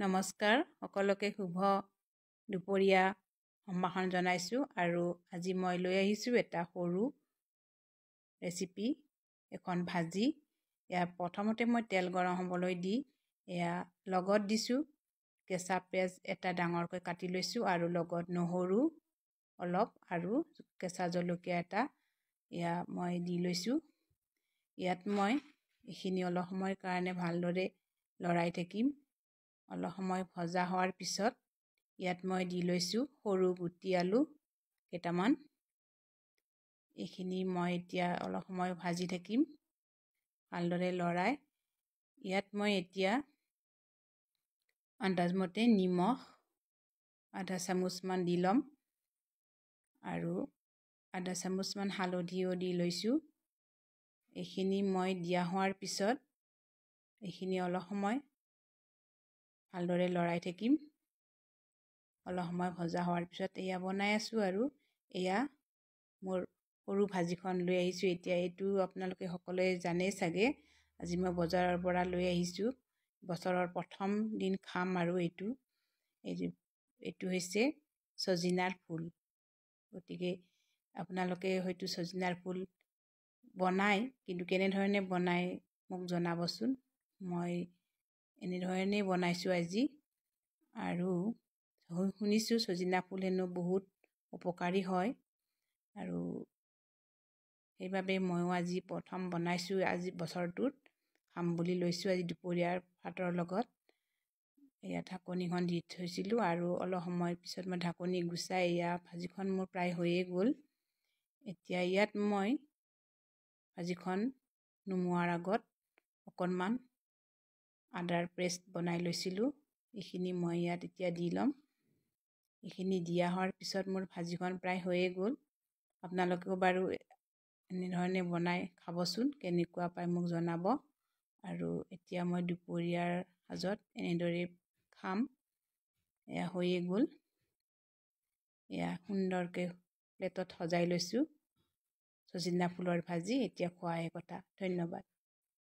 নমস্কাৰ সকলোকে শুভ দুপৰীয়া সম্ভাষণ জনাইছোঁ আৰু আজি মই লৈ আহিছোঁ এটা সৰু ৰেচিপি এখন ভাজি। প্ৰথমতে মই তেল গৰম হ'বলৈ দি লগত দিছোঁ কেঁচা পিঁয়াজ এটা ডাঙৰকৈ কাটি লৈছোঁ আৰু লগত নহৰু অলপ আৰু কেঁচা জলকীয়া এটা মই দি লৈছোঁ। ইয়াত মই এইখিনি অলপ সময়ৰ কাৰণে ভালদৰে লৰাই থাকিম। অলপ সময় ভজা হোৱাৰ পিছত ইয়াত মই দি লৈছোঁ সৰু গুটি আলু কেইটামান। এইখিনি মই এতিয়া অলপ সময় ভাজি থাকিম ভালদৰে লৰাই। ইয়াত মই এতিয়া আন্দাজমতে নিমখ আধা চামুচমান দি ল'ম আৰু আধা চামুচমান হালধিও দি লৈছোঁ। এইখিনি মই দিয়া হোৱাৰ পিছত এইখিনি অলপ সময় ভালদৰে লৰাই থাকিম। অলপ সময় ভজা হোৱাৰ পিছত বনাই আছোঁ আৰু মোৰ সৰু ভাজিখন লৈ আহিছোঁ। এতিয়া এইটো আপোনালোকে সকলোৱে জানেই চাগে, আজি মই বজাৰৰ পৰা লৈ আহিছোঁ। বছৰৰ প্ৰথম দিন খাম আৰু এইটো হৈছে ছজিনাৰ ফুল। গতিকে আপোনালোকে হয়তো ছজিনাৰ ফুল বনায়, কিন্তু কেনেধৰণে বনায় মোক জনাবচোন। মই এনেধৰণেই বনাইছোঁ আজি। আৰু শুনিছোঁ ছজিনা ফুল হেনো বহুত উপকাৰী হয় আৰু সেইবাবে ময়ো আজি প্ৰথম বনাইছোঁ। আজি বছৰটোত খাম বুলি লৈছোঁ আজি দুপৰীয়াৰ ভাতৰ লগত। ঢাকনিখন দি থৈছিলোঁ আৰু অলপ সময় পিছত মই ঢাকনি গুচাই ভাজিখন মোৰ প্ৰায় হৈয়ে গ'ল। এতিয়া ইয়াত মই ভাজিখন নুমোৱাৰ আগত অকণমান আদাৰ পেষ্ট বনাই লৈছিলোঁ। এইখিনি মই ইয়াত এতিয়া দি ল'ম। এইখিনি দিয়া হোৱাৰ পিছত মোৰ ভাজিখন প্ৰায় হৈয়ে গ'ল। আপোনালোকেও বাৰু এনেধৰণে বনাই খাবচোন, কেনেকুৱা পায় মোক জনাব। আৰু এতিয়া মই দুপৰীয়াৰ সাজত এনেদৰে খাম। হৈয়ে গ'ল। সুন্দৰকৈ প্লেটত সজাই লৈছোঁ ছজিনা ফুলৰ ভাজি। এতিয়া খোৱাহে কথা। ধন্যবাদ।